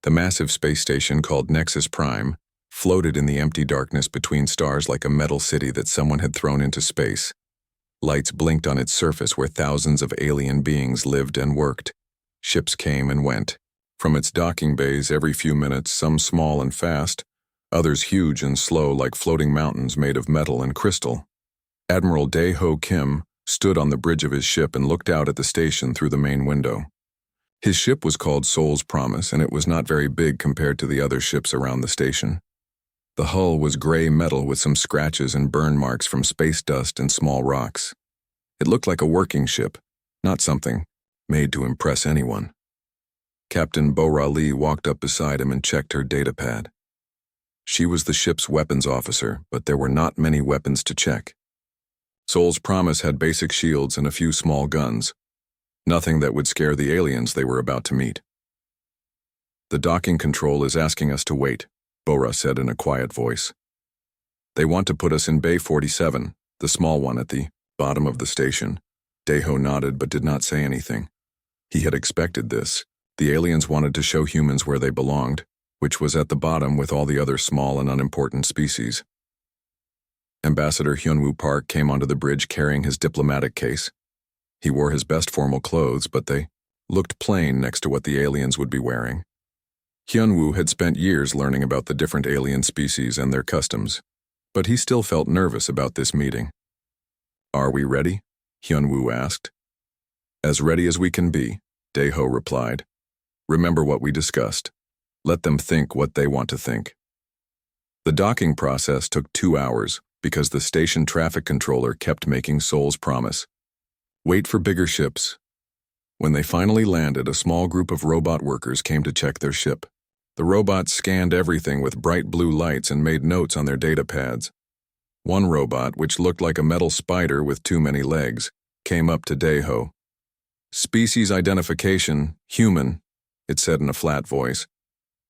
The massive space station called Nexus Prime floated in the empty darkness between stars like a metal city that someone had thrown into space. Lights blinked on its surface where thousands of alien beings lived and worked. Ships came and went. From its docking bays every few minutes, some small and fast, others huge and slow like floating mountains made of metal and crystal. Admiral Dae-ho Kim stood on the bridge of his ship and looked out at the station through the main window. His ship was called Soul's Promise, and it was not very big compared to the other ships around the station. The hull was gray metal with some scratches and burn marks from space dust and small rocks. It looked like a working ship, not something made to impress anyone. Captain Bo-Ra Lee walked up beside him and checked her datapad. She was the ship's weapons officer, but there were not many weapons to check. Soul's Promise had basic shields and a few small guns. Nothing that would scare the aliens they were about to meet. "The docking control is asking us to wait," Bo-Ra said in a quiet voice. "They want to put us in Bay 47, the small one at the bottom of the station." Dae-ho nodded but did not say anything. He had expected this. The aliens wanted to show humans where they belonged, which was at the bottom with all the other small and unimportant species. Ambassador Hyunwoo Park came onto the bridge carrying his diplomatic case. He wore his best formal clothes, but they looked plain next to what the aliens would be wearing. Hyunwoo had spent years learning about the different alien species and their customs, but he still felt nervous about this meeting. "Are we ready?" Hyunwoo asked. "As ready as we can be," Dae-ho replied. "Remember what we discussed. Let them think what they want to think." The docking process took 2 hours because the station traffic controller kept making Soul's Promise. "Wait for bigger ships." When they finally landed, a small group of robot workers came to check their ship. The robots scanned everything with bright blue lights and made notes on their data pads. One robot, which looked like a metal spider with too many legs, came up to Dae-ho. "Species identification, human," it said in a flat voice.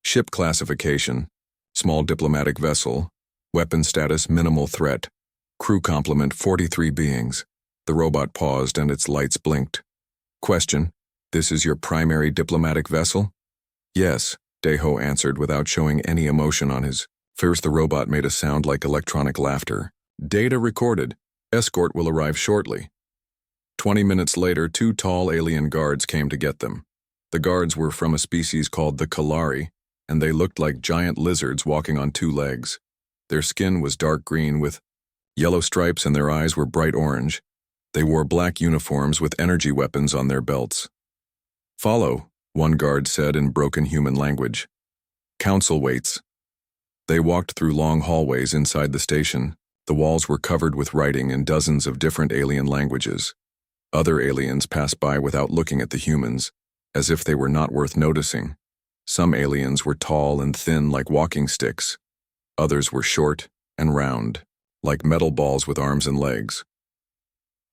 "Ship classification, small diplomatic vessel. Weapon status, minimal threat. Crew complement, 43 beings." The robot paused and its lights blinked. "Question, this is your primary diplomatic vessel?" "Yes," Dae-ho answered without showing any emotion on his. First the robot made a sound like electronic laughter. "Data recorded. Escort will arrive shortly." 20 minutes later, 2 tall alien guards came to get them. The guards were from a species called the Kalari, and they looked like giant lizards walking on 2 legs. Their skin was dark green with yellow stripes and their eyes were bright orange. They wore black uniforms with energy weapons on their belts. "Follow," one guard said in broken human language. "Council waits." They walked through long hallways inside the station. The walls were covered with writing in dozens of different alien languages. Other aliens passed by without looking at the humans, as if they were not worth noticing. Some aliens were tall and thin like walking sticks. Others were short and round, like metal balls with arms and legs.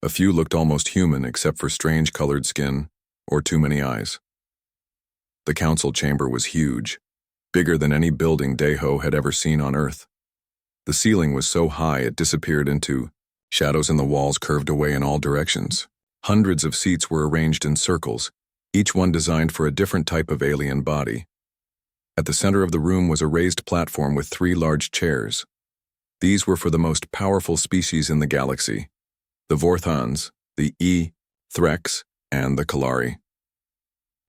A few looked almost human except for strange colored skin or too many eyes. The council chamber was huge, bigger than any building Dae-ho had ever seen on Earth. The ceiling was so high it disappeared into shadows and the walls curved away in all directions. Hundreds of seats were arranged in circles, each one designed for a different type of alien body. At the center of the room was a raised platform with 3 large chairs. These were for the most powerful species in the galaxy: the Vorthons, the Threx, and the Kalari.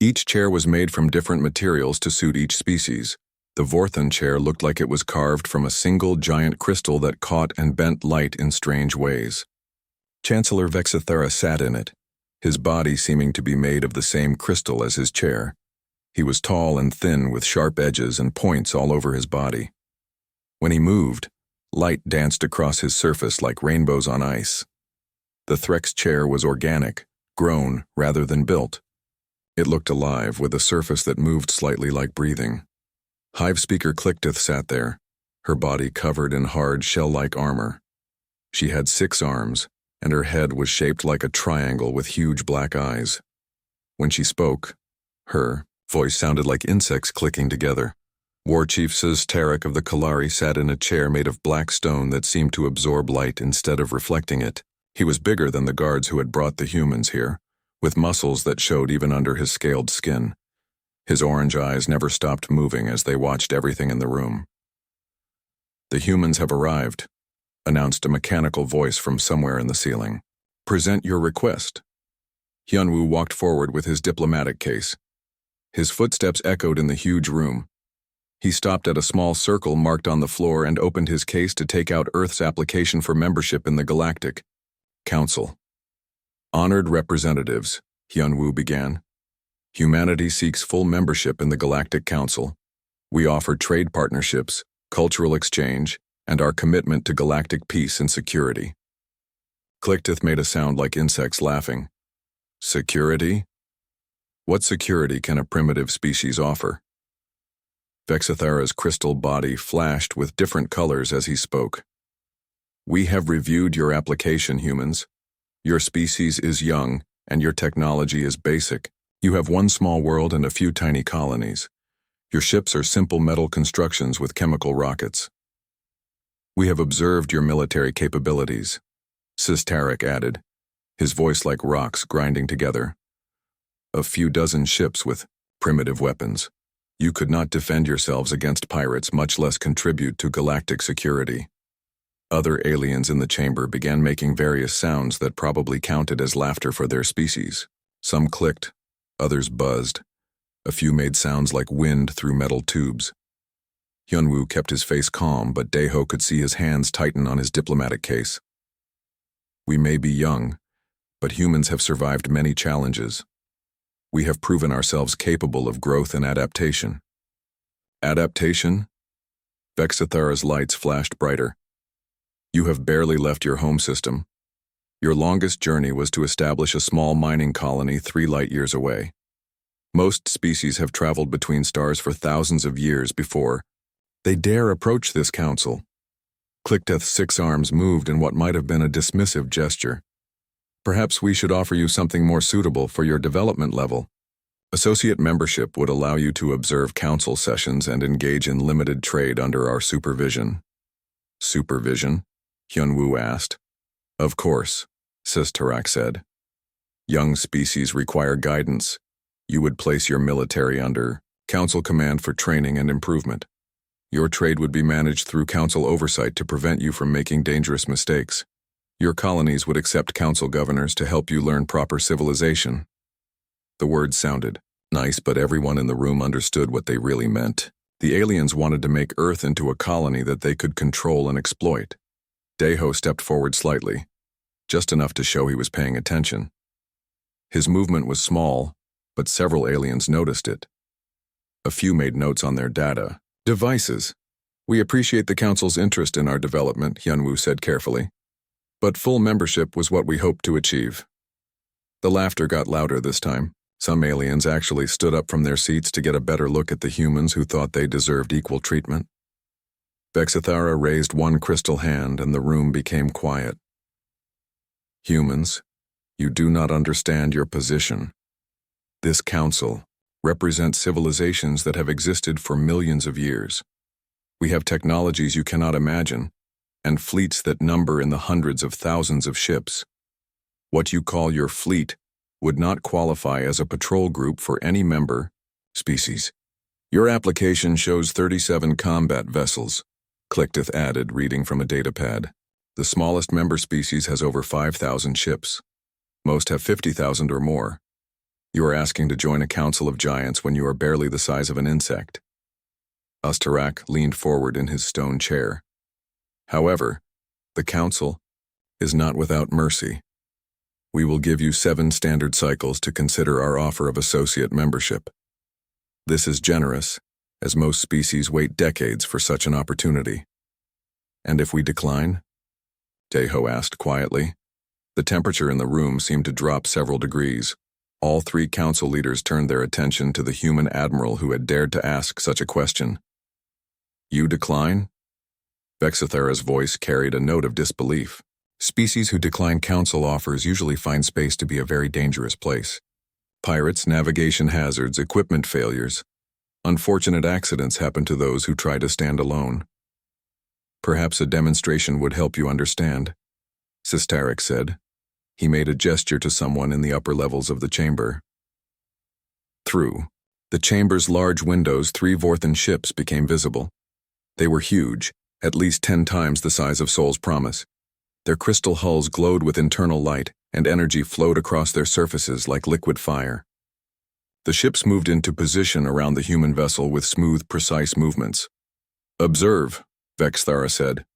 Each chair was made from different materials to suit each species. The Vorthon chair looked like it was carved from a single giant crystal that caught and bent light in strange ways. Chancellor Vexithera sat in it, his body seeming to be made of the same crystal as his chair. He was tall and thin with sharp edges and points all over his body. When he moved, light danced across his surface like rainbows on ice. The Threx chair was organic, grown rather than built. It looked alive, with a surface that moved slightly like breathing. Hive Speaker Clickdith sat there, her body covered in hard shell-like armor. She had 6 arms, and her head was shaped like a triangle with huge black eyes. When she spoke, her voice sounded like insects clicking together. War Chief Sis Tarek of the Kalari sat in a chair made of black stone that seemed to absorb light instead of reflecting it. He was bigger than the guards who had brought the humans here, with muscles that showed even under his scaled skin. His orange eyes never stopped moving as they watched everything in the room. "The humans have arrived," announced a mechanical voice from somewhere in the ceiling. "Present your request." Hyunwoo walked forward with his diplomatic case. His footsteps echoed in the huge room. He stopped at a small circle marked on the floor and opened his case to take out Earth's application for membership in the Galactic Council. "Honored representatives," Hyunwoo began. "Humanity seeks full membership in the Galactic Council. We offer trade partnerships, cultural exchange, and our commitment to galactic peace and security." Clicketh made a sound like insects laughing. "Security? What security can a primitive species offer?" Vexithara's crystal body flashed with different colors as he spoke. "We have reviewed your application, humans. Your species is young, and your technology is basic. You have one small world and a few tiny colonies. Your ships are simple metal constructions with chemical rockets. We have observed your military capabilities," Sistarik added, his voice like rocks grinding together. "A few dozen ships with primitive weapons. You could not defend yourselves against pirates, much less contribute to galactic security." Other aliens in the chamber began making various sounds that probably counted as laughter for their species. Some clicked, others buzzed. A few made sounds like wind through metal tubes. Hyunwoo kept his face calm, but Daeho could see his hands tighten on his diplomatic case. "We may be young, but humans have survived many challenges. We have proven ourselves capable of growth and adaptation." "Adaptation?" Vexithara's lights flashed brighter. "You have barely left your home system. Your longest journey was to establish a small mining colony 3 light-years away. Most species have traveled between stars for thousands of years before they dare approach this council." Clickdeath's 6 arms moved in what might have been a dismissive gesture. "Perhaps we should offer you something more suitable for your development level. Associate membership would allow you to observe council sessions and engage in limited trade under our supervision." "Supervision?" Hyunwoo asked. "Of course," Sistarak said. "Young species require guidance. You would place your military under Council command for training and improvement. Your trade would be managed through Council oversight to prevent you from making dangerous mistakes. Your colonies would accept Council governors to help you learn proper civilization." The words sounded nice, but everyone in the room understood what they really meant. The aliens wanted to make Earth into a colony that they could control and exploit. Daeho stepped forward slightly, just enough to show he was paying attention. His movement was small, but several aliens noticed it. A few made notes on their data. "Devices. We appreciate the Council's interest in our development," Hyunwoo said carefully. "But full membership was what we hoped to achieve." The laughter got louder this time. Some aliens actually stood up from their seats to get a better look at the humans who thought they deserved equal treatment. Vexithara raised one crystal hand and the room became quiet. "Humans, you do not understand your position. This council represents civilizations that have existed for millions of years. We have technologies you cannot imagine, and fleets that number in the hundreds of thousands of ships. What you call your fleet would not qualify as a patrol group for any member species. Your application shows 37 combat vessels," Clicketh added, reading from a datapad. "The smallest member species has over 5,000 ships. Most have 50,000 or more. You are asking to join a council of giants when you are barely the size of an insect." Ustarak leaned forward in his stone chair. "However, the council is not without mercy. We will give you 7 standard cycles to consider our offer of associate membership. This is generous, as most species wait decades for such an opportunity." "And if we decline?" Daeho asked quietly. The temperature in the room seemed to drop several degrees. All 3 council leaders turned their attention to the human admiral who had dared to ask such a question. "You decline?" Vexithara's voice carried a note of disbelief. Species who decline council offers usually find space to be a very dangerous place. Pirates, navigation hazards, equipment failures. Unfortunate accidents happen to those who try to stand alone. "Perhaps a demonstration would help you understand," Sistarik said. He made a gesture to someone in the upper levels of the chamber. Through The chamber's large windows, 3 Vorthan ships, became visible. They were huge, at least 10 times the size of Sol's Promise. Their crystal hulls glowed with internal light, and energy flowed across their surfaces like liquid fire. The ships moved into position around the human vessel with smooth, precise movements. "Observe," Vexthara said.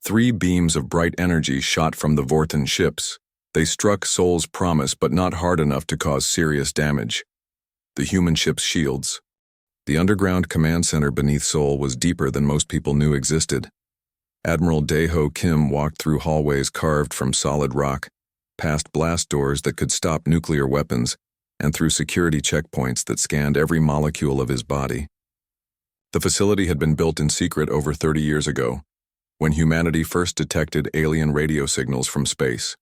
3 beams of bright energy shot from the Vorthan ships. They struck Sol's Promise, but not hard enough to cause serious damage. The human ship's shields. The underground command center beneath Sol was deeper than most people knew existed. Admiral Daeho Kim walked through hallways carved from solid rock, past blast doors that could stop nuclear weapons, and through security checkpoints that scanned every molecule of his body. The facility had been built in secret over 30 years ago, when humanity first detected alien radio signals from space.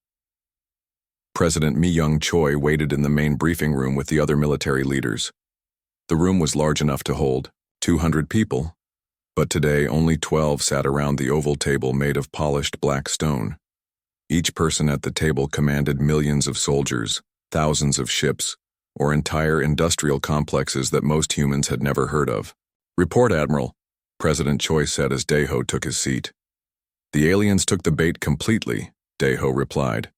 President Mi-young Choi waited in the main briefing room with the other military leaders. The room was large enough to hold 200 people, but today only 12 sat around the oval table made of polished black stone. Each person at the table commanded millions of soldiers, thousands of ships, or entire industrial complexes that most humans had never heard of. "Report, Admiral," President Choi said as Daeho took his seat. "The aliens took the bait completely," Daeho replied.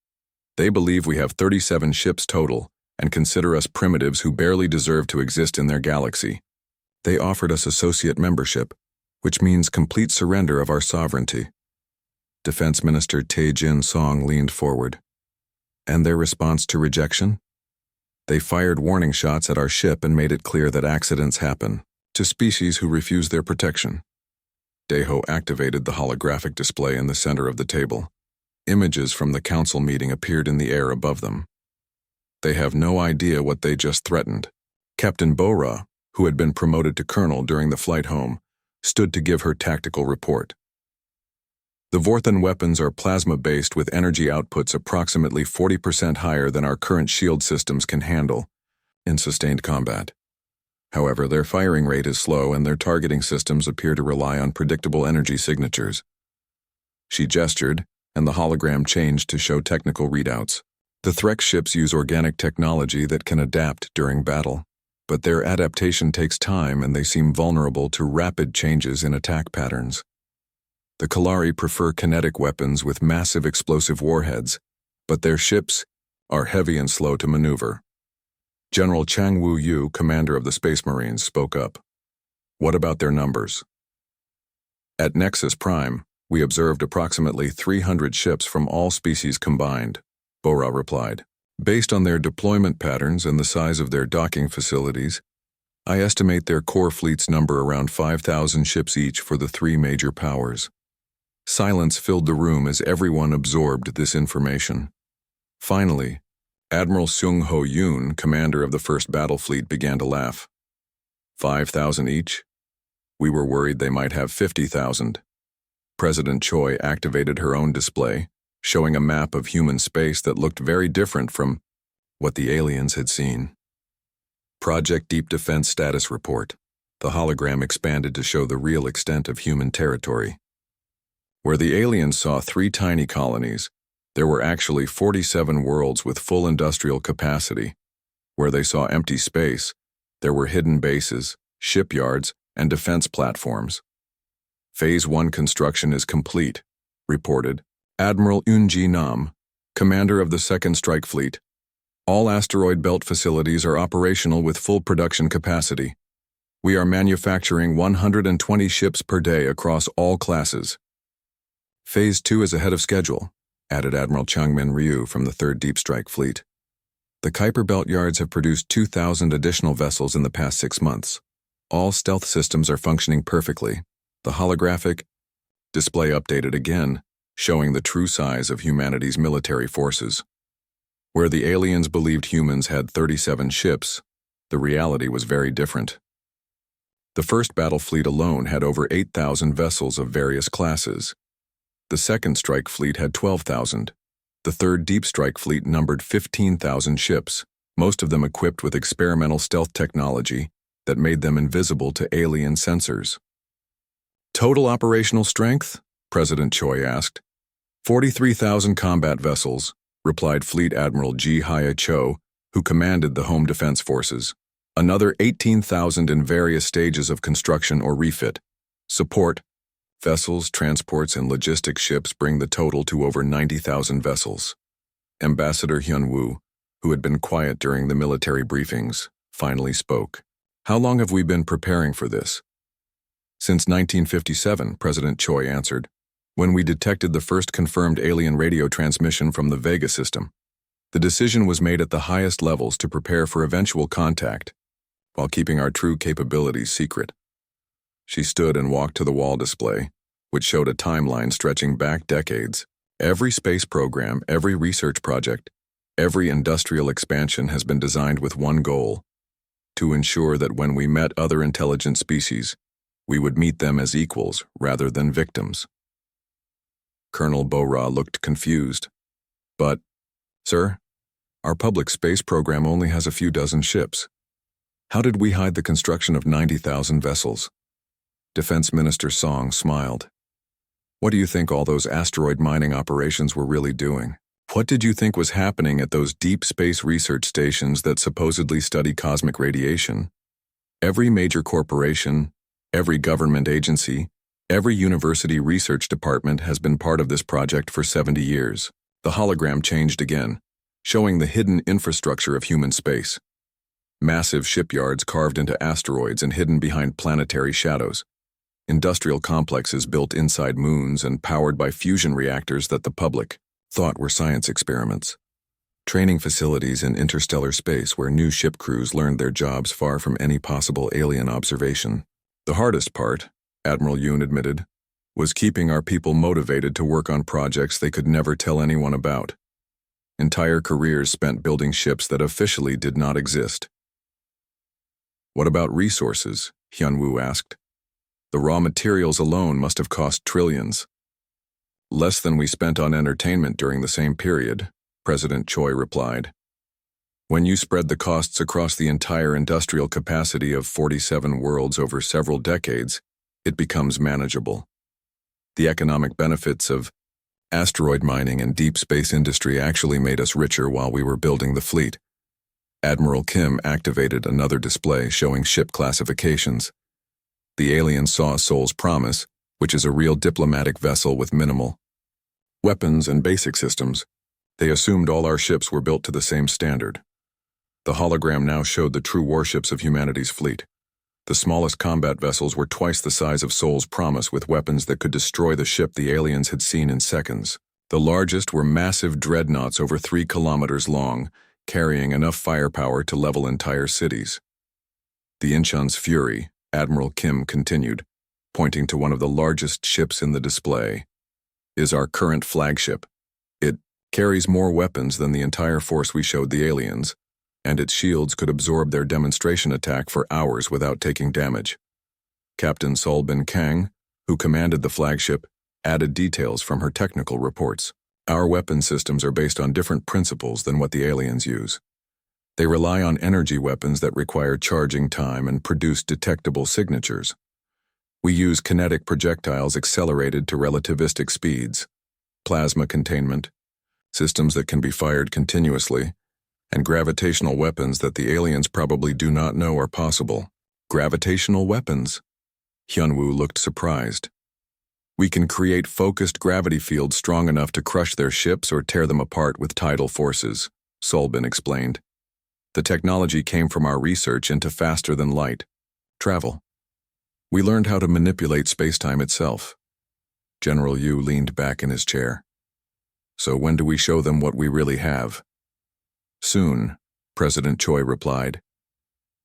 "They believe we have 37 ships total and consider us primitives who barely deserve to exist in their galaxy. They offered us associate membership, which means complete surrender of our sovereignty." Defense Minister Tae Jin-song leaned forward. "And their response to rejection? They fired warning shots at our ship and made it clear that accidents happen to species who refuse their protection." Daeho activated the holographic display in the center of the table. Images from the council meeting appeared in the air above them. They have no idea what they just threatened. Captain Bora, who had been promoted to colonel during the flight home, stood to give her tactical report. "The Vorthan weapons are plasma-based with energy outputs approximately 40% higher than our current shield systems can handle in sustained combat. However, their firing rate is slow and their targeting systems appear to rely on predictable energy signatures." She gestured, and the hologram changed to show technical readouts. "The Threx ships use organic technology that can adapt during battle, but their adaptation takes time and they seem vulnerable to rapid changes in attack patterns. The Kalari prefer kinetic weapons with massive explosive warheads, but their ships are heavy and slow to maneuver." General Chang Woo-yu, commander of the Space Marines, spoke up. "What about their numbers?" "At Nexus Prime, we observed approximately 300 ships from all species combined," Bora replied. "Based on their deployment patterns and the size of their docking facilities, I estimate their core fleets number around 5,000 ships each for the 3 major powers." Silence filled the room as everyone absorbed this information. Finally, Admiral Seung Ho Yoon, commander of the First Battle Fleet, began to laugh. 5,000 each? We were worried they might have 50,000. President Choi activated her own display, showing a map of human space that looked very different from what the aliens had seen. Project Deep Defense Status Report. The hologram expanded to show the real extent of human territory. Where the aliens saw 3 tiny colonies, there were actually 47 worlds with full industrial capacity. Where they saw empty space, there were hidden bases, shipyards, and defense platforms. Phase 1 construction is complete, reported Admiral Eun Ji-nam, commander of the 2nd Strike Fleet. All asteroid belt facilities are operational with full production capacity. We are manufacturing 120 ships per day across all classes. Phase 2 is ahead of schedule, added Admiral Changmin Ryu from the 3rd Deep Strike Fleet. The Kuiper Belt Yards have produced 2,000 additional vessels in the past 6 months. All stealth systems are functioning perfectly. The holographic display updated again, showing the true size of humanity's military forces. Where the aliens believed humans had 37 ships, the reality was very different. The 1st Battle Fleet alone had over 8,000 vessels of various classes. The 2nd Strike Fleet had 12,000. The 3rd Deep Strike Fleet numbered 15,000 ships, most of them equipped with experimental stealth technology that made them invisible to alien sensors. Total operational strength? President Choi asked. 43,000 combat vessels, replied Fleet Admiral Ji Hye Cho, who commanded the Home Defense Forces. Another 18,000 in various stages of construction or refit. Support, vessels, transports, and logistics ships bring the total to over 90,000 vessels. Ambassador Hyun-woo, who had been quiet during the military briefings, finally spoke. How long have we been preparing for this? Since 1957, President Choi answered, when we detected the first confirmed alien radio transmission from the Vega system. The decision was made at the highest levels to prepare for eventual contact, while keeping our true capabilities secret. She stood and walked to the wall display, which showed a timeline stretching back decades. Every space program, every research project, every industrial expansion has been designed with one goal: to ensure that when we met other intelligent species, we would meet them as equals rather than victims. Colonel Bo-Ra looked confused. But, sir, our public space program only has a few dozen ships. How did we hide the construction of 90,000 vessels? Defense Minister Song smiled. What do you think all those asteroid mining operations were really doing? What did you think was happening at those deep space research stations that supposedly study cosmic radiation? Every major corporation, every government agency, every university research department has been part of this project for 70 years. The hologram changed again, showing the hidden infrastructure of human space. Massive shipyards carved into asteroids and hidden behind planetary shadows. Industrial complexes built inside moons and powered by fusion reactors that the public thought were science experiments. Training facilities in interstellar space where new ship crews learned their jobs far from any possible alien observation. The hardest part, Admiral Yoon admitted, was keeping our people motivated to work on projects they could never tell anyone about. Entire careers spent building ships that officially did not exist. What about resources? Hyun-woo asked. The raw materials alone must have cost trillions. Less than we spent on entertainment during the same period, President Choi replied. When you spread the costs across the entire industrial capacity of 47 worlds over several decades, it becomes manageable. The economic benefits of asteroid mining and deep space industry actually made us richer while we were building the fleet. Admiral Kim activated another display showing ship classifications. The aliens saw Seoul's Promise, which is a real diplomatic vessel with minimal weapons and basic systems. They assumed all our ships were built to the same standard. The hologram now showed the true warships of humanity's fleet. The smallest combat vessels were twice the size of Seoul's Promise with weapons that could destroy the ship the aliens had seen in seconds. The largest were massive dreadnoughts over 3 kilometers long, carrying enough firepower to level entire cities. The Incheon's Fury, Admiral Kim continued, pointing to one of the largest ships in the display, is our current flagship. It carries more weapons than the entire force we showed the aliens, and its shields could absorb their demonstration attack for hours without taking damage. Captain Solbin Kang, who commanded the flagship, added details from her technical reports. Our weapon systems are based on different principles than what the aliens use. They rely on energy weapons that require charging time and produce detectable signatures. We use kinetic projectiles accelerated to relativistic speeds, plasma containment, systems that can be fired continuously, and gravitational weapons that the aliens probably do not know are possible. Gravitational weapons? Hyun-woo looked surprised. We can create focused gravity fields strong enough to crush their ships or tear them apart with tidal forces, Solbin explained. The technology came from our research into faster-than-light travel. We learned how to manipulate space-time itself. General Yu leaned back in his chair. So when do we show them what we really have? Soon, President Choi replied.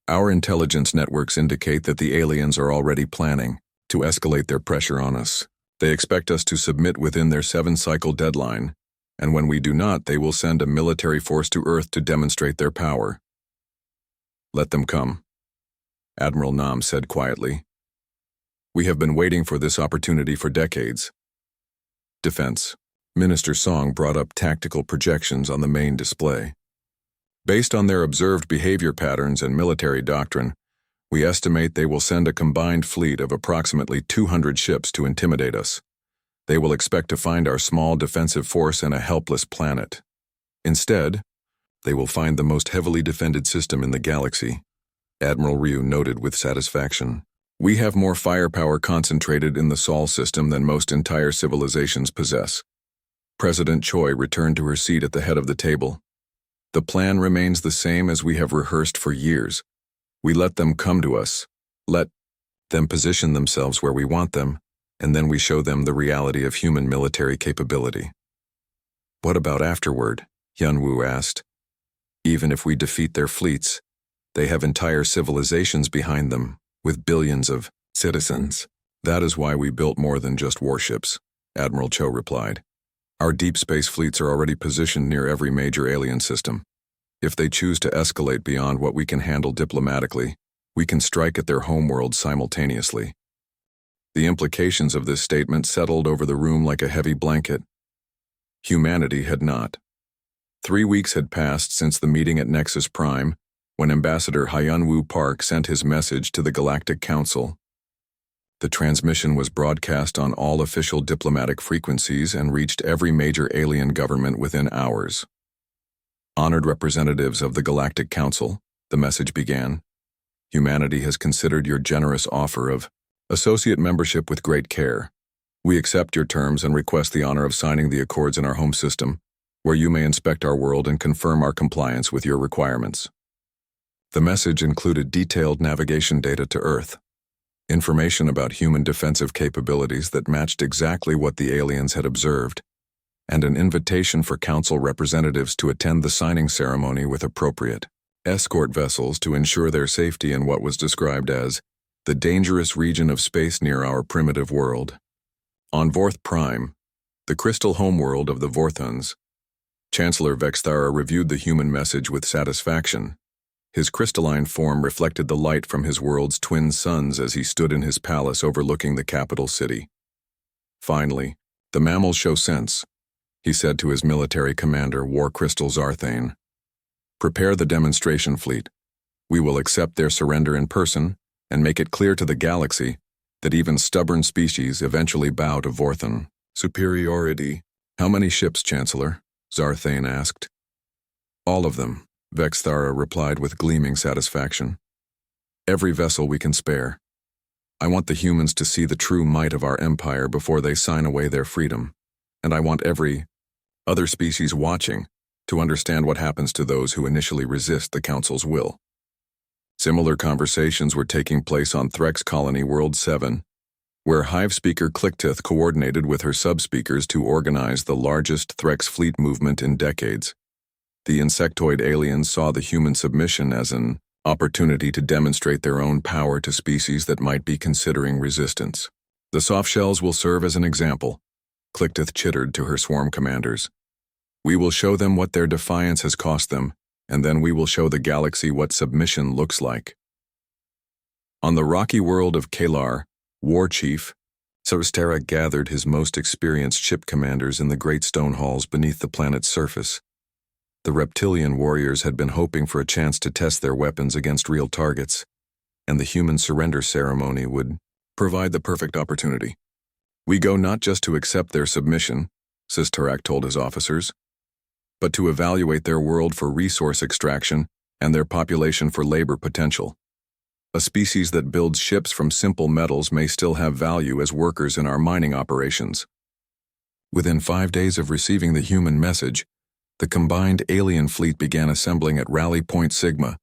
Our intelligence networks indicate that the aliens are already planning to escalate their pressure on us. They expect us to submit within their 7-cycle deadline, and when we do not, they will send a military force to Earth to demonstrate their power. Let them come, Admiral Nam said quietly. We have been waiting for this opportunity for decades. Defense. Minister Song brought up tactical projections on the main display. Based on their observed behavior patterns and military doctrine, we estimate they will send a combined fleet of approximately 200 ships to intimidate us. They will expect to find our small defensive force in a helpless planet. Instead, they will find the most heavily defended system in the galaxy, Admiral Ryu noted with satisfaction. We have more firepower concentrated in the Sol system than most entire civilizations possess. President Choi returned to her seat at the head of the table. The plan remains the same as we have rehearsed for years. We let them come to us, let them position themselves where we want them, and then we show them the reality of human military capability. What about afterward? Hyunwoo asked. Even if we defeat their fleets, they have entire civilizations behind them, with billions of citizens. That is why we built more than just warships, Admiral Cho replied. Our deep space fleets are already positioned near every major alien system. If they choose to escalate beyond what we can handle diplomatically, we can strike at their homeworld simultaneously. The implications of this statement settled over the room like a heavy blanket. Humanity had not. 3 weeks had passed since the meeting at Nexus Prime, when Ambassador Hyunwoo Park sent his message to the Galactic Council. The transmission was broadcast on all official diplomatic frequencies and reached every major alien government within hours. Honored representatives of the Galactic Council, the message began, humanity has considered your generous offer of associate membership with great care. We accept your terms and request the honor of signing the accords in our home system, where you may inspect our world and confirm our compliance with your requirements. The message included detailed navigation data to Earth, information about human defensive capabilities that matched exactly what the aliens had observed, and an invitation for council representatives to attend the signing ceremony with appropriate escort vessels to ensure their safety in what was described as the dangerous region of space near our primitive world. On Vorth Prime, the crystal homeworld of the Vorthons, Chancellor Vexthara reviewed the human message with satisfaction. His crystalline form reflected the light from his world's twin suns as he stood in his palace overlooking the capital city. Finally, the mammals show sense, he said to his military commander, War Crystal Zarthane. Prepare the demonstration fleet. We will accept their surrender in person and make it clear to the galaxy that even stubborn species eventually bow to Vorthon superiority. How many ships, Chancellor? Zarthane asked. All of them, Vexthara replied with gleaming satisfaction. Every vessel we can spare. I want the humans to see the true might of our empire before they sign away their freedom, and I want every other species watching to understand what happens to those who initially resist the Council's will. Similar conversations were taking place on Threx Colony World 7, where Hive Speaker Clicktith coordinated with her sub-speakers to organize the largest Threx fleet movement in decades. The insectoid aliens saw the human submission as an opportunity to demonstrate their own power to species that might be considering resistance. The softshells will serve as an example, Clicktith chittered to her swarm commanders. We will show them what their defiance has cost them, and then we will show the galaxy what submission looks like. On the rocky world of Kalar, War Chief, Sorstera gathered his most experienced ship commanders in the great stone halls beneath the planet's surface. The reptilian warriors had been hoping for a chance to test their weapons against real targets, and the human surrender ceremony would provide the perfect opportunity. We go not just to accept their submission, Sistarak told his officers, but to evaluate their world for resource extraction and their population for labor potential. A species that builds ships from simple metals may still have value as workers in our mining operations. Within 5 days of receiving the human message, the combined alien fleet began assembling at Rally Point Sigma,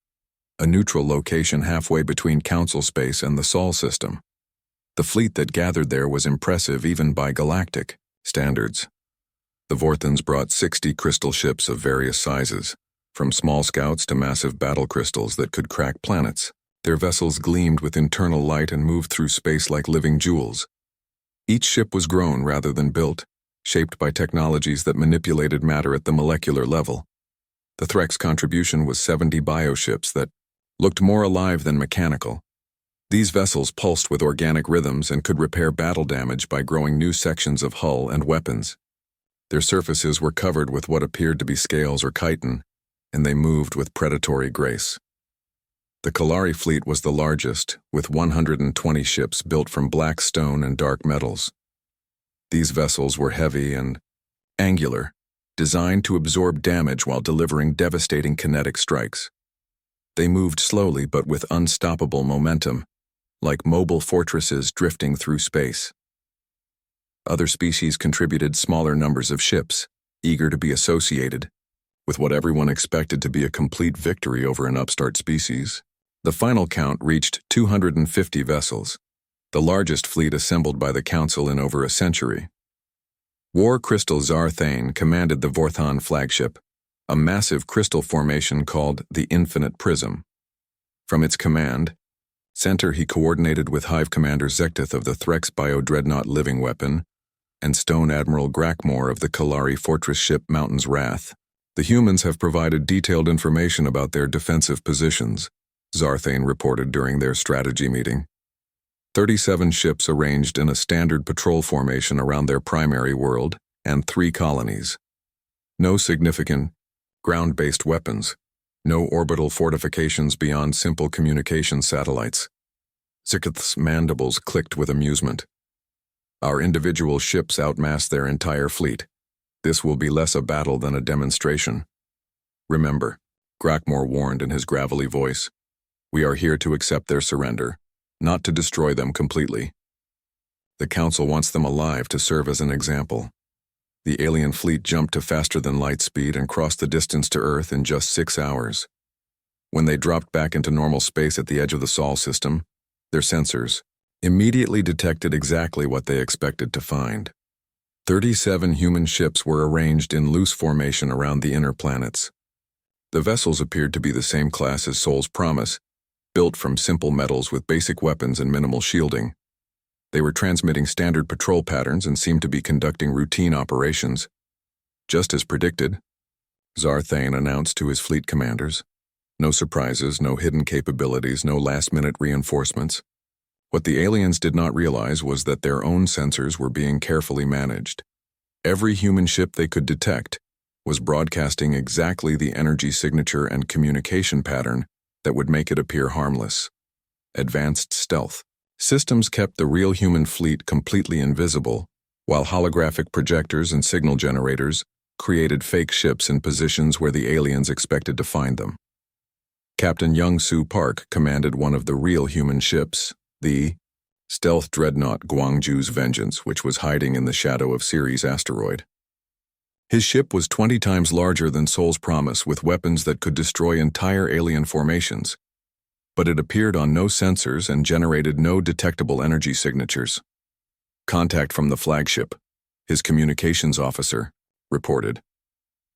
a neutral location halfway between Council space and the Sol system. The fleet that gathered there was impressive even by galactic standards. The Vorthons brought 60 crystal ships of various sizes, from small scouts to massive battle crystals that could crack planets. Their vessels gleamed with internal light and moved through space like living jewels. Each ship was grown rather than built, shaped by technologies that manipulated matter at the molecular level. The Threx contribution was 70 bioships that looked more alive than mechanical. These vessels pulsed with organic rhythms and could repair battle damage by growing new sections of hull and weapons. Their surfaces were covered with what appeared to be scales or chitin, and they moved with predatory grace. The Kalari fleet was the largest, with 120 ships built from black stone and dark metals. These vessels were heavy and angular, designed to absorb damage while delivering devastating kinetic strikes. They moved slowly but with unstoppable momentum, like mobile fortresses drifting through space. Other species contributed smaller numbers of ships, eager to be associated with what everyone expected to be a complete victory over an upstart species. The final count reached 250 vessels, the largest fleet assembled by the Council in over a century. War Crystal Zarthane commanded the Vorthon flagship, a massive crystal formation called the Infinite Prism. From its command center, he coordinated with Hive Commander Zektith of the Threx Bio-Dreadnought Living Weapon and Stone Admiral Grackmore of the Kalari Fortress ship Mountain's Wrath. The humans have provided detailed information about their defensive positions, Zarthane reported during their strategy meeting. 37 ships arranged in a standard patrol formation around their primary world and 3 colonies. No significant ground-based weapons, no orbital fortifications beyond simple communication satellites. Zektith's mandibles clicked with amusement. Our individual ships outmass their entire fleet. This will be less a battle than a demonstration. Remember, Grackmore warned in his gravelly voice, we are here to accept their surrender, not to destroy them completely. The Council wants them alive to serve as an example. The alien fleet jumped to faster-than-light speed and crossed the distance to Earth in just 6 hours. When they dropped back into normal space at the edge of the Sol system, their sensors immediately detected exactly what they expected to find. 37 human ships were arranged in loose formation around the inner planets. The vessels appeared to be the same class as Sol's Promise, built from simple metals with basic weapons and minimal shielding. They were transmitting standard patrol patterns and seemed to be conducting routine operations. Just as predicted, Zarthane announced to his fleet commanders. No surprises, no hidden capabilities, no last-minute reinforcements. What the aliens did not realize was that their own sensors were being carefully managed. Every human ship they could detect was broadcasting exactly the energy signature and communication pattern that would make it appear harmless. Advanced stealth systems kept the real human fleet completely invisible, while holographic projectors and signal generators created fake ships in positions where the aliens expected to find them. Captain Young-Soo Park commanded one of the real human ships, the stealth dreadnought Guangzhou's Vengeance, which was hiding in the shadow of Ceres asteroid. His ship was 20 times larger than Sol's Promise, with weapons that could destroy entire alien formations, but it appeared on no sensors and generated no detectable energy signatures. Contact from the flagship, his communications officer, reported.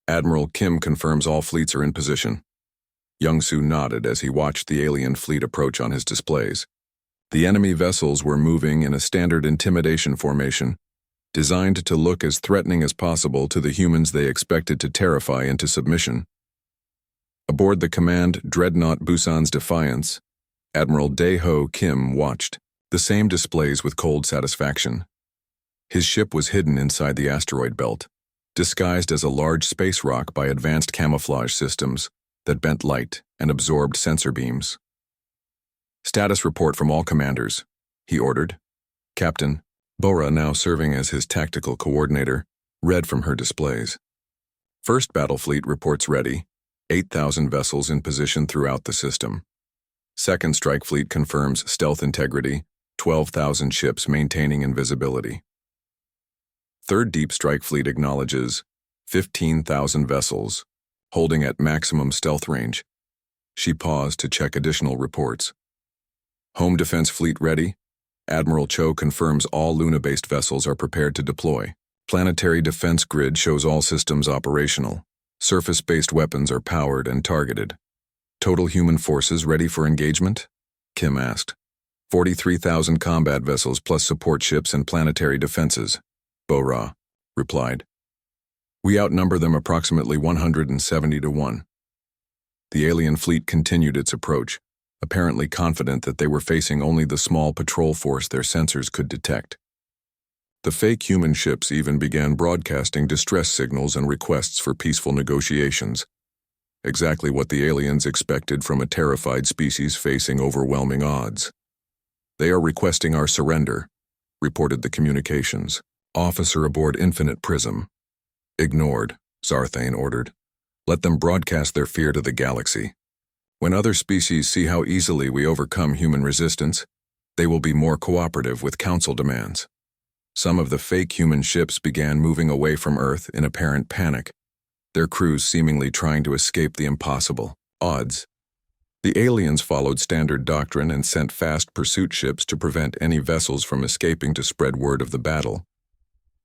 Admiral Kim confirms all fleets are in position. Young-Soo nodded as he watched the alien fleet approach on his displays. The enemy vessels were moving in a standard intimidation formation, designed to look as threatening as possible to the humans they expected to terrify into submission. Aboard the command dreadnought Busan's Defiance, Admiral Dae-Ho Kim watched the same displays with cold satisfaction. His ship was hidden inside the asteroid belt, disguised as a large space rock by advanced camouflage systems that bent light and absorbed sensor beams. Status report from all commanders, he ordered. Captain Bora, now serving as his tactical coordinator, read from her displays. First Battle Fleet reports ready, 8,000 vessels in position throughout the system. Second Strike Fleet confirms stealth integrity, 12,000 ships maintaining invisibility. Third Deep Strike Fleet acknowledges 15,000 vessels, holding at maximum stealth range. She paused to check additional reports. Home Defense Fleet ready. Admiral Cho confirms all Luna-based vessels are prepared to deploy. Planetary Defense Grid shows all systems operational. Surface-based weapons are powered and targeted. Total human forces ready for engagement? Kim asked. 43,000 combat vessels plus support ships and planetary defenses, Bora replied. We outnumber them approximately 170 to 1. The alien fleet continued its approach, apparently confident that they were facing only the small patrol force their sensors could detect. The fake human ships even began broadcasting distress signals and requests for peaceful negotiations, exactly what the aliens expected from a terrified species facing overwhelming odds. They are requesting our surrender, reported the communications officer aboard Infinite Prism. Ignored, Zarthane ordered. Let them broadcast their fear to the galaxy. When other species see how easily we overcome human resistance, they will be more cooperative with council demands. Some of the fake human ships began moving away from Earth in apparent panic, their crews seemingly trying to escape the impossible odds. The aliens followed standard doctrine and sent fast pursuit ships to prevent any vessels from escaping to spread word of the battle.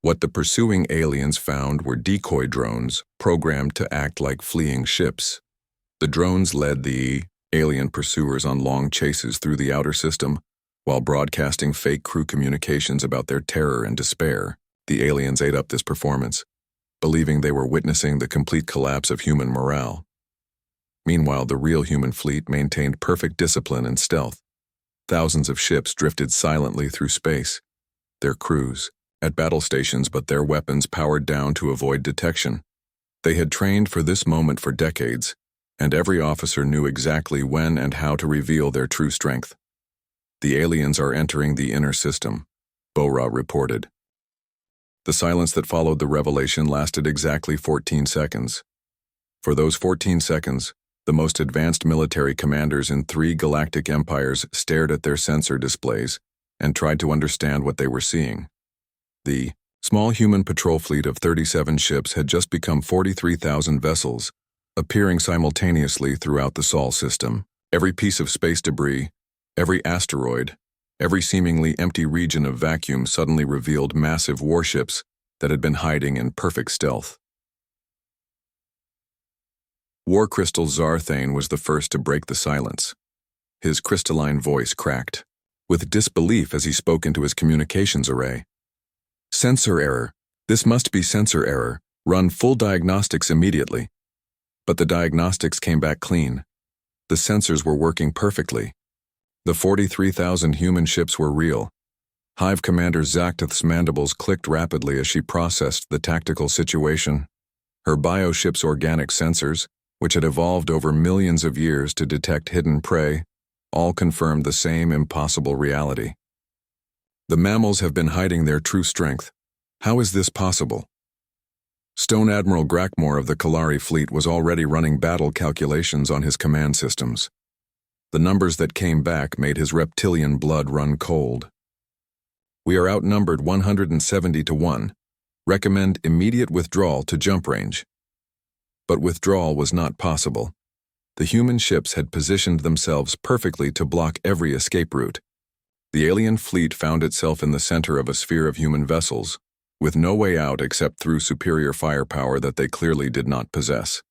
What the pursuing aliens found were decoy drones programmed to act like fleeing ships. The drones led the alien pursuers on long chases through the outer system, while broadcasting fake crew communications about their terror and despair. The aliens ate up this performance, believing they were witnessing the complete collapse of human morale. Meanwhile, the real human fleet maintained perfect discipline and stealth. Thousands of ships drifted silently through space, their crews at battle stations but their weapons powered down to avoid detection. They had trained for this moment for decades, and every officer knew exactly when and how to reveal their true strength. The aliens are entering the inner system, Bora reported. The silence that followed the revelation lasted exactly 14 seconds. For those 14 seconds, the most advanced military commanders in 3 galactic empires stared at their sensor displays and tried to understand what they were seeing. The small human patrol fleet of 37 ships had just become 43,000 vessels, appearing simultaneously throughout the Sol system. Every piece of space debris, every asteroid, every seemingly empty region of vacuum suddenly revealed massive warships that had been hiding in perfect stealth. War Crystal Zarthane was the first to break the silence. His crystalline voice cracked, with disbelief as he spoke into his communications array. "Sensor error. This must be sensor error. Run full diagnostics immediately." But the diagnostics came back clean. The sensors were working perfectly. The 43,000 human ships were real. Hive Commander Zaktoth's mandibles clicked rapidly as she processed the tactical situation. Her bioship's organic sensors, which had evolved over millions of years to detect hidden prey, all confirmed the same impossible reality. The mammals have been hiding their true strength. How is this possible? Stone Admiral Grackmore of the Kalari fleet was already running battle calculations on his command systems. The numbers that came back made his reptilian blood run cold. "We are outnumbered 170 to 1. Recommend immediate withdrawal to jump range." But withdrawal was not possible. The human ships had positioned themselves perfectly to block every escape route. The alien fleet found itself in the center of a sphere of human vessels, with no way out except through superior firepower that they clearly did not possess.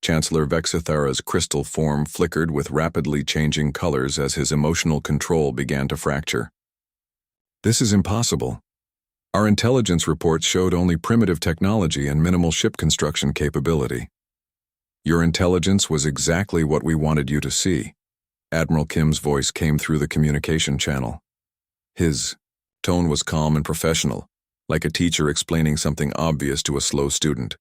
Chancellor Vexithara's crystal form flickered with rapidly changing colors as his emotional control began to fracture. "This is impossible. Our intelligence reports showed only primitive technology and minimal ship construction capability." "Your intelligence was exactly what we wanted you to see." Admiral Kim's voice came through the communication channel. His tone was calm and professional, like a teacher explaining something obvious to a slow student.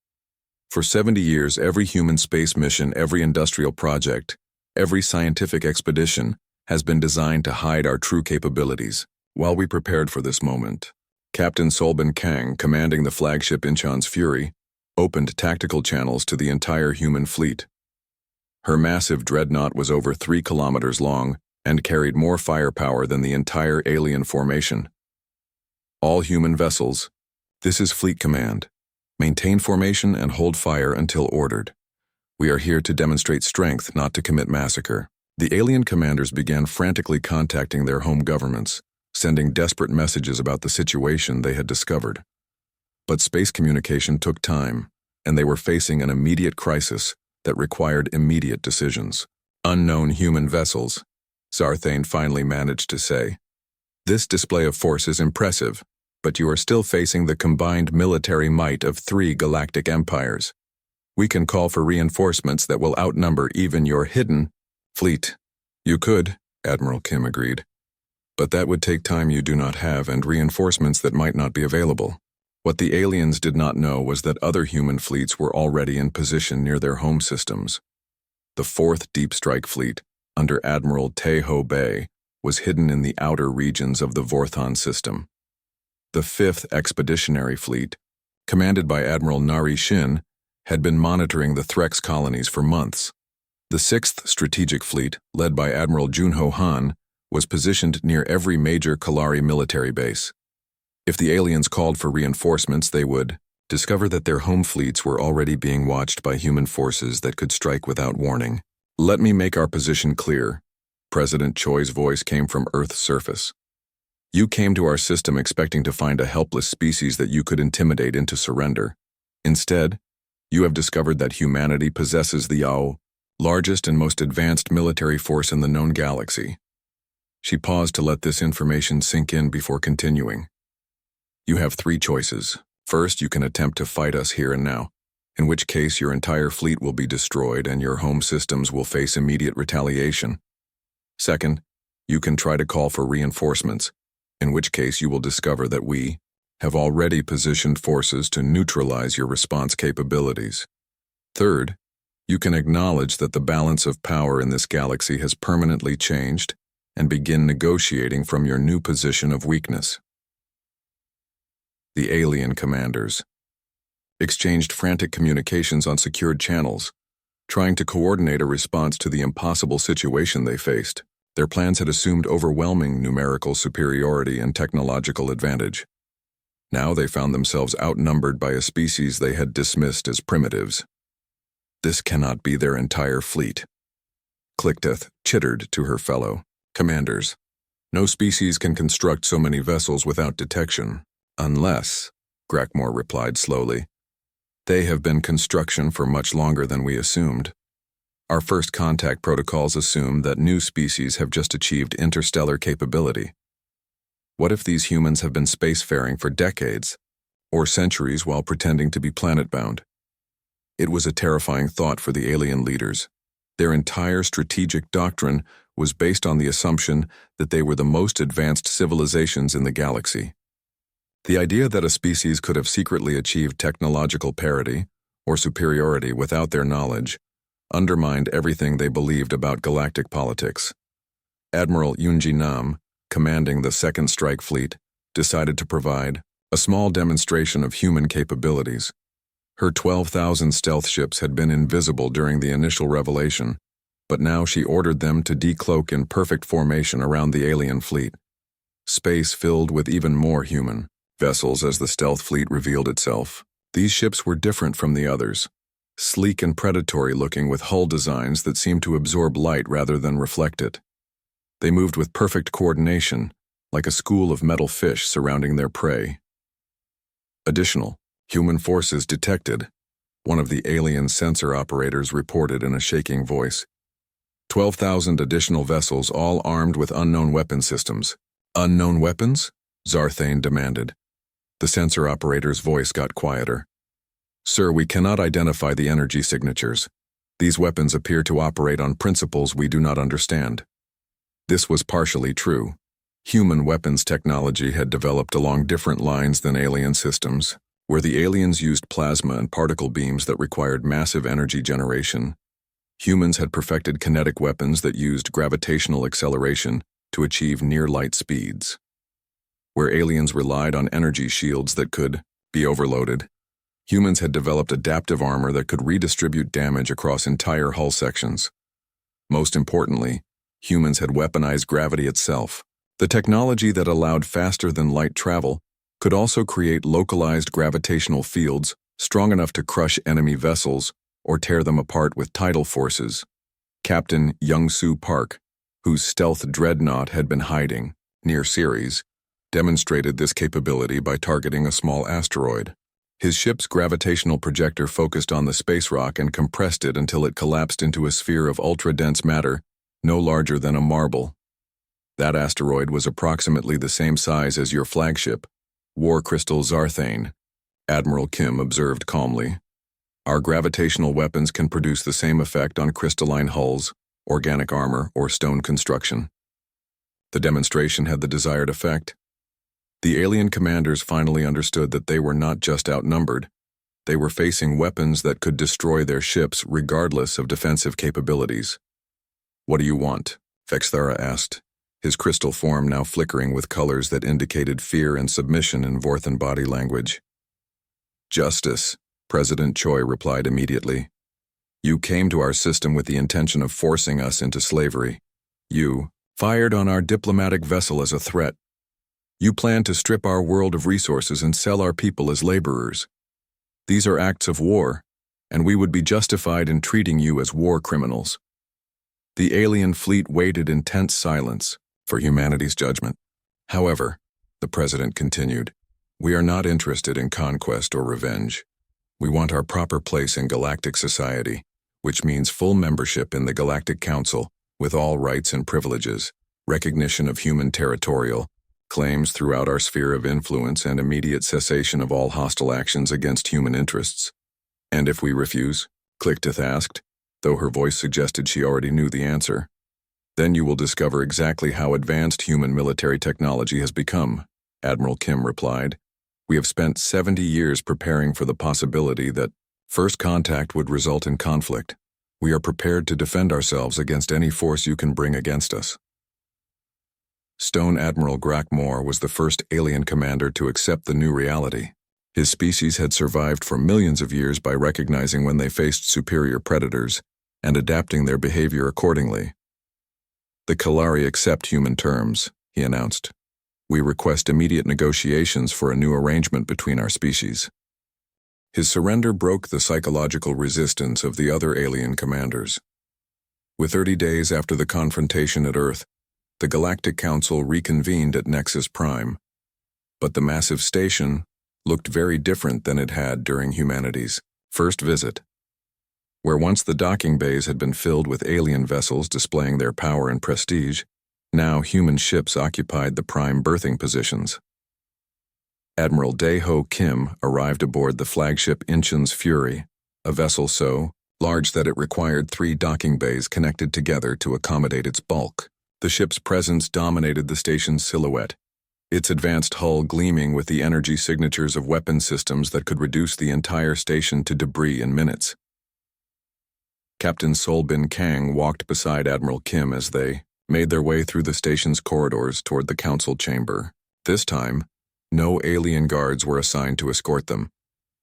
"For 70 years, every human space mission, every industrial project, every scientific expedition has been designed to hide our true capabilities. While we prepared for this moment, Captain Solban Kang, commanding the flagship Inchan's Fury, opened tactical channels to the entire human fleet. Her massive dreadnought was over 3 kilometers long and carried more firepower than the entire alien formation. All human vessels, this is Fleet Command. Maintain formation and hold fire until ordered. We are here to demonstrate strength, not to commit massacre." The alien commanders began frantically contacting their home governments, sending desperate messages about the situation they had discovered. But space communication took time, and they were facing an immediate crisis that required immediate decisions. "Unknown human vessels," Zarthane finally managed to say. "This display of force is impressive, but you are still facing the combined military might of 3 galactic empires. We can call for reinforcements that will outnumber even your hidden fleet." "You could," Admiral Kim agreed. "But that would take time you do not have and reinforcements that might not be available." What the aliens did not know was that other human fleets were already in position near their home systems. The 4th Deep Strike Fleet, under Admiral Taeho Bay, was hidden in the outer regions of the Vorthon system. The 5th Expeditionary Fleet, commanded by Admiral Narration, had been monitoring the Threx colonies for months. The 6th Strategic Fleet, led by Admiral Junho Han, was positioned near every major Kalari military base. If the aliens called for reinforcements, they would discover that their home fleets were already being watched by human forces that could strike without warning. "Let me make our position clear." President Choi's voice came from Earth's surface. "You came to our system expecting to find a helpless species that you could intimidate into surrender. Instead, you have discovered that humanity possesses the largest and most advanced military force in the known galaxy." She paused to let this information sink in before continuing. "You have 3 choices. First, you can attempt to fight us here and now, in which case your entire fleet will be destroyed and your home systems will face immediate retaliation. Second, you can try to call for reinforcements, in which case you will discover that we have already positioned forces to neutralize your response capabilities. Third, you can acknowledge that the balance of power in this galaxy has permanently changed and begin negotiating from your new position of weakness." The alien commanders exchanged frantic communications on secured channels, trying to coordinate a response to the impossible situation they faced. Their plans had assumed overwhelming numerical superiority and technological advantage. Now they found themselves outnumbered by a species they had dismissed as primitives. "This cannot be their entire fleet." Clickdeath chittered to her fellow commanders. "No species can construct so many vessels without detection. Unless," Grackmore replied slowly, "they have been construction for much longer than we assumed. Our first contact protocols assume that new species have just achieved interstellar capability. What if these humans have been spacefaring for decades or centuries while pretending to be planet-bound?" It was a terrifying thought for the alien leaders. Their entire strategic doctrine was based on the assumption that they were the most advanced civilizations in the galaxy. The idea that a species could have secretly achieved technological parity or superiority without their knowledge undermined everything they believed about galactic politics. Admiral Yunji Nam, commanding the 2nd Strike Fleet, decided to provide a small demonstration of human capabilities. Her 12,000 stealth ships had been invisible during the initial revelation, but now she ordered them to decloak in perfect formation around the alien fleet. Space filled with even more human vessels as the stealth fleet revealed itself. These ships were different from the others, sleek and predatory looking with hull designs that seemed to absorb light rather than reflect it. They moved with perfect coordination, like a school of metal fish surrounding their prey. Additional human forces detected, one of the alien sensor operators reported in a shaking voice. 12,000 additional vessels, all armed with unknown weapon systems. "Unknown weapons?" Zarthane demanded. The sensor operator's voice got quieter. "Sir, we cannot identify the energy signatures. These weapons appear to operate on principles we do not understand." This was partially true. Human weapons technology had developed along different lines than alien systems, where the aliens used plasma and particle beams that required massive energy generation. Humans had perfected kinetic weapons that used gravitational acceleration to achieve near-light speeds. Where aliens relied on energy shields that could be overloaded, humans had developed adaptive armor that could redistribute damage across entire hull sections. Most importantly, humans had weaponized gravity itself. The technology that allowed faster-than-light travel could also create localized gravitational fields strong enough to crush enemy vessels or tear them apart with tidal forces. Captain Young-Soo Park, whose stealth dreadnought had been hiding near Ceres, demonstrated this capability by targeting a small asteroid. His ship's gravitational projector focused on the space rock and compressed it until it collapsed into a sphere of ultra-dense matter no larger than a marble. That asteroid was approximately the same size as your flagship, War Crystal Zarthane, Admiral Kim observed calmly. "Our gravitational weapons can produce the same effect on crystalline hulls, organic armor, or stone construction." The demonstration had the desired effect. The alien commanders finally understood that they were not just outnumbered, they were facing weapons that could destroy their ships regardless of defensive capabilities. "What do you want?" Vexthara asked, his crystal form now flickering with colors that indicated fear and submission in Vorthan body language. "Justice," President Choi replied immediately. You came to our system with the intention of forcing us into slavery. You fired on our diplomatic vessel as a threat. You plan to strip our world of resources and sell our people as laborers. These are acts of war, and we would be justified in treating you as war criminals. The alien fleet waited in tense silence for humanity's judgment. However, the president continued, we are not interested in conquest or revenge. We want our proper place in galactic society, which means full membership in the Galactic Council with all rights and privileges, recognition of human territorial claims throughout our sphere of influence, and immediate cessation of all hostile actions against human interests. And if we refuse? Clicketh asked, though her voice suggested she already knew the answer. Then you will discover exactly how advanced human military technology has become, Admiral Kim replied. We have spent 70 years preparing for the possibility that first contact would result in conflict. We are prepared to defend ourselves against any force you can bring against us. Stone Admiral Grackmore was the first alien commander to accept the new reality. His species had survived for millions of years by recognizing when they faced superior predators and adapting their behavior accordingly. The Kalari accept human terms, he announced. We request immediate negotiations for a new arrangement between our species. His surrender broke the psychological resistance of the other alien commanders. With 30 days after the confrontation at Earth, the Galactic Council reconvened at Nexus Prime. But the massive station looked very different than it had during humanity's first visit. Where once the docking bays had been filled with alien vessels displaying their power and prestige, now human ships occupied the prime berthing positions. Admiral Dae-Ho Kim arrived aboard the flagship Incheon's Fury, a vessel so large that it required 3 docking bays connected together to accommodate its bulk. The ship's presence dominated the station's silhouette, its advanced hull gleaming with the energy signatures of weapon systems that could reduce the entire station to debris in minutes. Captain Solbin Kang walked beside Admiral Kim as they made their way through the station's corridors toward the council chamber. This time, no alien guards were assigned to escort them.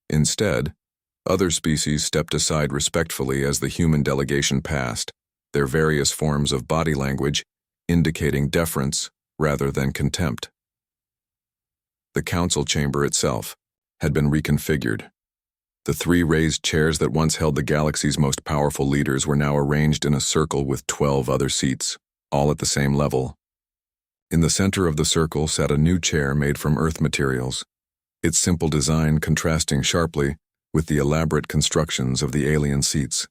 Instead, other species stepped aside respectfully as the human delegation passed, their various forms of body language indicating deference rather than contempt. The council chamber itself had been reconfigured. The 3 raised chairs that once held the galaxy's most powerful leaders were now arranged in a circle with 12 other seats, all at the same level. In the center of the circle sat a new chair made from Earth materials, its simple design contrasting sharply with the elaborate constructions of the alien seats.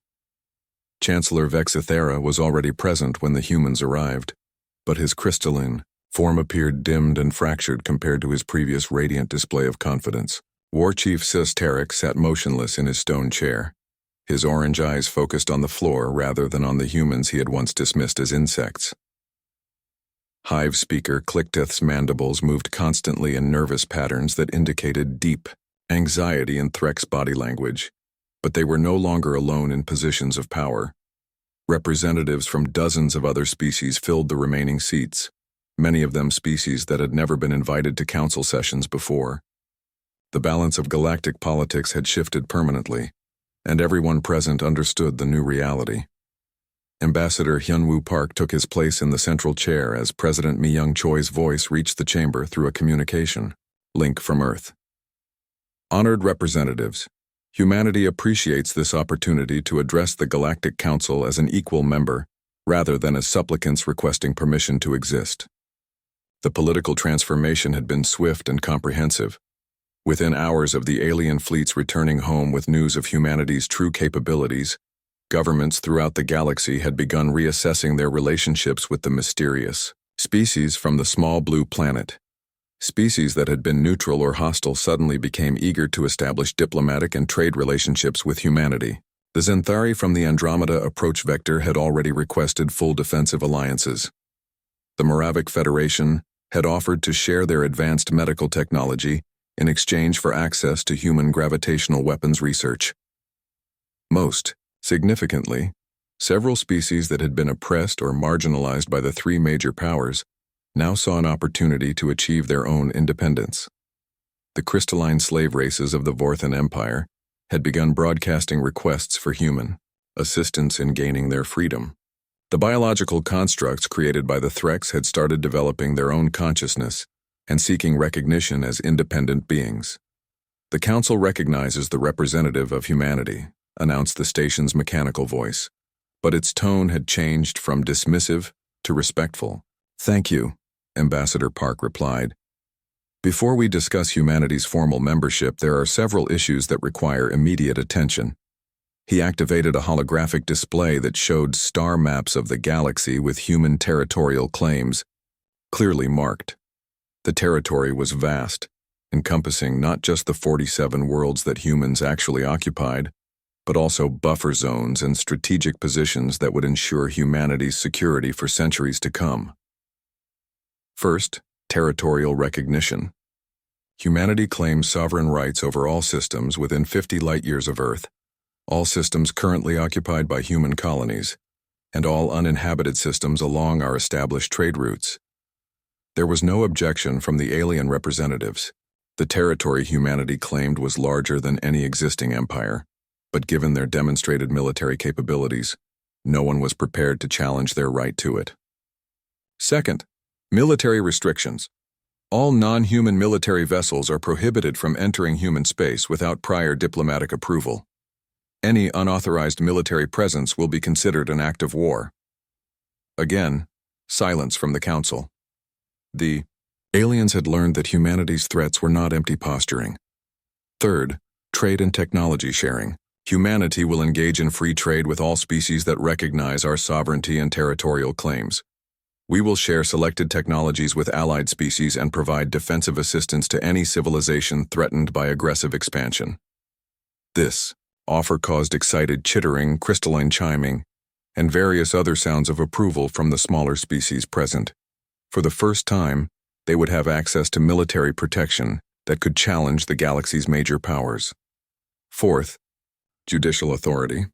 Chancellor Vexithera was already present when the humans arrived, but his crystalline form appeared dimmed and fractured compared to his previous radiant display of confidence. War Chief Sisterik sat motionless in his stone chair, his orange eyes focused on the floor rather than on the humans he had once dismissed as insects. Hive Speaker Clicketh's mandibles moved constantly in nervous patterns that indicated deep anxiety in Threk's body language, but they were no longer alone in positions of power. Representatives from dozens of other species filled the remaining seats, many of them species that had never been invited to council sessions before. The balance of galactic politics had shifted permanently, and everyone present understood the new reality. Ambassador Hyunwoo Park took his place in the central chair as President Mi-young Choi's voice reached the chamber through a communication link from Earth. Honored representatives, humanity appreciates this opportunity to address the Galactic Council as an equal member, rather than as supplicants requesting permission to exist. The political transformation had been swift and comprehensive. Within hours of the alien fleets returning home with news of humanity's true capabilities, governments throughout the galaxy had begun reassessing their relationships with the mysterious species from the small blue planet. Species that had been neutral or hostile suddenly became eager to establish diplomatic and trade relationships with humanity. The Zenthari from the Andromeda approach vector had already requested full defensive alliances. The Moravic Federation had offered to share their advanced medical technology in exchange for access to human gravitational weapons research. Most significantly, several species that had been oppressed or marginalized by the 3 major powers now saw an opportunity to achieve their own independence. The crystalline slave races of the Vorthan Empire had begun broadcasting requests for human assistance in gaining their freedom. The biological constructs created by the Threx had started developing their own consciousness and seeking recognition as independent beings. "The Council recognizes the representative of humanity," announced the station's mechanical voice, but its tone had changed from dismissive to respectful. "Thank you," Ambassador Park replied. "Before we discuss humanity's formal membership, there are several issues that require immediate attention." He activated a holographic display that showed star maps of the galaxy with human territorial claims, clearly marked. The territory was vast, encompassing not just the 47 worlds that humans actually occupied, but also buffer zones and strategic positions that would ensure humanity's security for centuries to come. First, territorial recognition. Humanity claims sovereign rights over all systems within 50 light-years of Earth, all systems currently occupied by human colonies, and all uninhabited systems along our established trade routes. There was no objection from the alien representatives. The territory humanity claimed was larger than any existing empire, but given their demonstrated military capabilities, no one was prepared to challenge their right to it. Second, military restrictions. All non-human military vessels are prohibited from entering human space without prior diplomatic approval. Any unauthorized military presence will be considered an act of war. Again, silence from the Council. The aliens had learned that humanity's threats were not empty posturing. Third, trade and technology sharing. Humanity will engage in free trade with all species that recognize our sovereignty and territorial claims. We will share selected technologies with allied species and provide defensive assistance to any civilization threatened by aggressive expansion. This offer caused excited chittering, crystalline chiming, and various other sounds of approval from the smaller species present. For the first time, they would have access to military protection that could challenge the galaxy's major powers. Fourth, judicial authority.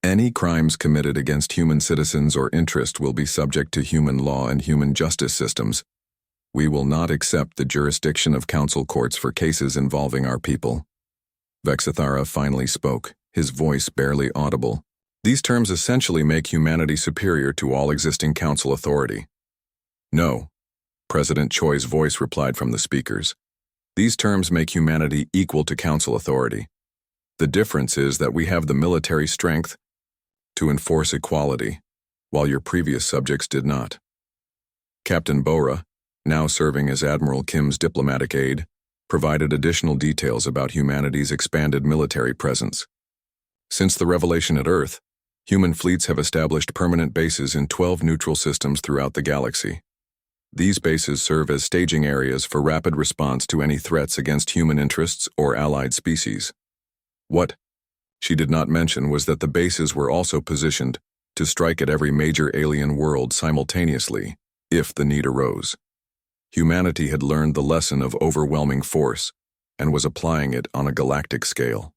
Any crimes committed against human citizens or interest will be subject to human law and human justice systems. We will not accept the jurisdiction of council courts for cases involving our people. Vexithara finally spoke, his voice barely audible. These terms essentially make humanity superior to all existing council authority. No, President Choi's voice replied from the speakers. These terms make humanity equal to council authority. The difference is that we have the military strength to enforce equality, while your previous subjects did not. Captain Bora, now serving as Admiral Kim's diplomatic aide, provided additional details about humanity's expanded military presence. Since the revelation at Earth, human fleets have established permanent bases in 12 neutral systems throughout the galaxy. These bases serve as staging areas for rapid response to any threats against human interests or allied species. What she did not mention was that the bases were also positioned to strike at every major alien world simultaneously, if the need arose. Humanity had learned the lesson of overwhelming force and was applying it on a galactic scale.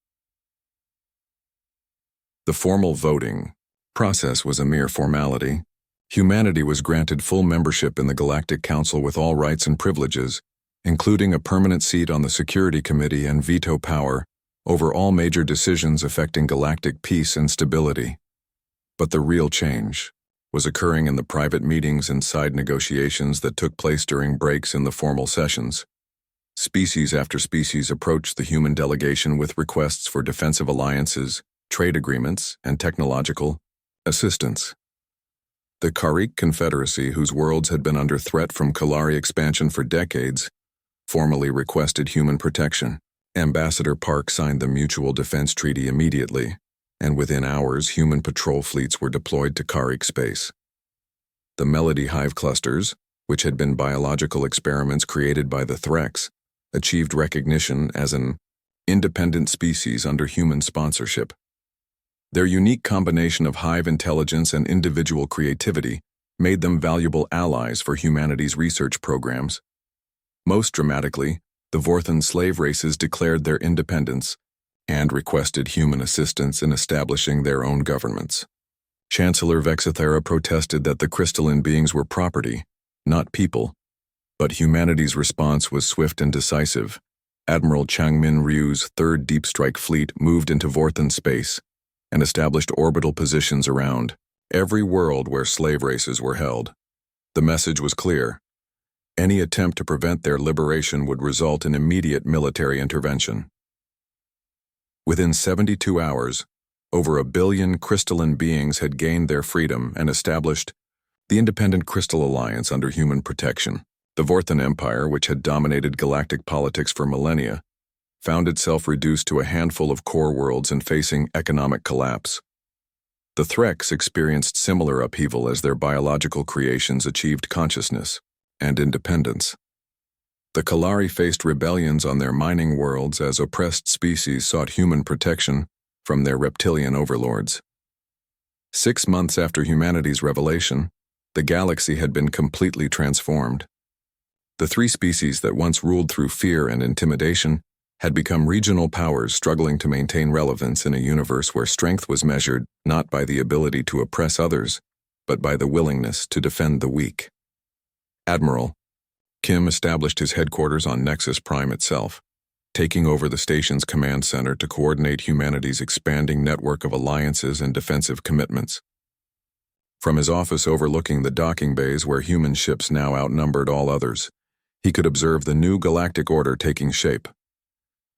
The formal voting process was a mere formality. Humanity was granted full membership in the Galactic Council with all rights and privileges, including a permanent seat on the Security Committee and veto power over all major decisions affecting galactic peace and stability. But the real change was occurring in the private meetings and side negotiations that took place during breaks in the formal sessions. Species after species approached the human delegation with requests for defensive alliances, trade agreements, and technological assistance. The Karrik Confederacy, whose worlds had been under threat from Kalari expansion for decades, formally requested human protection. Ambassador Park signed the Mutual Defense Treaty immediately, and within hours human patrol fleets were deployed to Karrik space. The Melody Hive clusters, which had been biological experiments created by the Threx, achieved recognition as an independent species under human sponsorship. Their unique combination of hive intelligence and individual creativity made them valuable allies for humanity's research programs. Most dramatically, the Vorthan slave races declared their independence and requested human assistance in establishing their own governments. Chancellor Vexithara protested that the crystalline beings were property, not people, but humanity's response was swift and decisive. Admiral Changmin Ryu's 3rd Deep Strike Fleet moved into Vorthan space and established orbital positions around every world where slave races were held. The message was clear. Any attempt to prevent their liberation would result in immediate military intervention. Within 72 hours, over 1 billion crystalline beings had gained their freedom and established the Independent Crystal Alliance under human protection. The Vorthan Empire, which had dominated galactic politics for millennia, found itself reduced to a handful of core worlds and facing economic collapse. The Threks experienced similar upheaval as their biological creations achieved consciousness and independence. The Kalari faced rebellions on their mining worlds as oppressed species sought human protection from their reptilian overlords. 6 months after humanity's revelation, the galaxy had been completely transformed. The 3 species that once ruled through fear and intimidation had become regional powers struggling to maintain relevance in a universe where strength was measured not by the ability to oppress others, but by the willingness to defend the weak. Admiral Kim established his headquarters on Nexus Prime itself, taking over the station's command center to coordinate humanity's expanding network of alliances and defensive commitments. From his office overlooking the docking bays where human ships now outnumbered all others, he could observe the new galactic order taking shape.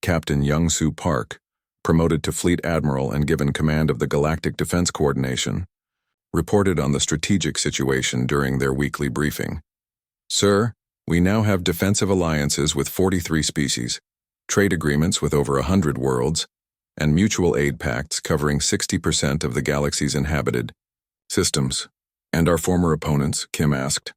Captain Young-Soo Park, promoted to Fleet Admiral and given command of the Galactic Defense Coordination, reported on the strategic situation during their weekly briefing. "Sir, we now have defensive alliances with 43 species, trade agreements with over 100 worlds, and mutual aid pacts covering 60% of the galaxy's inhabited systems." "And our former opponents?" Kim asked.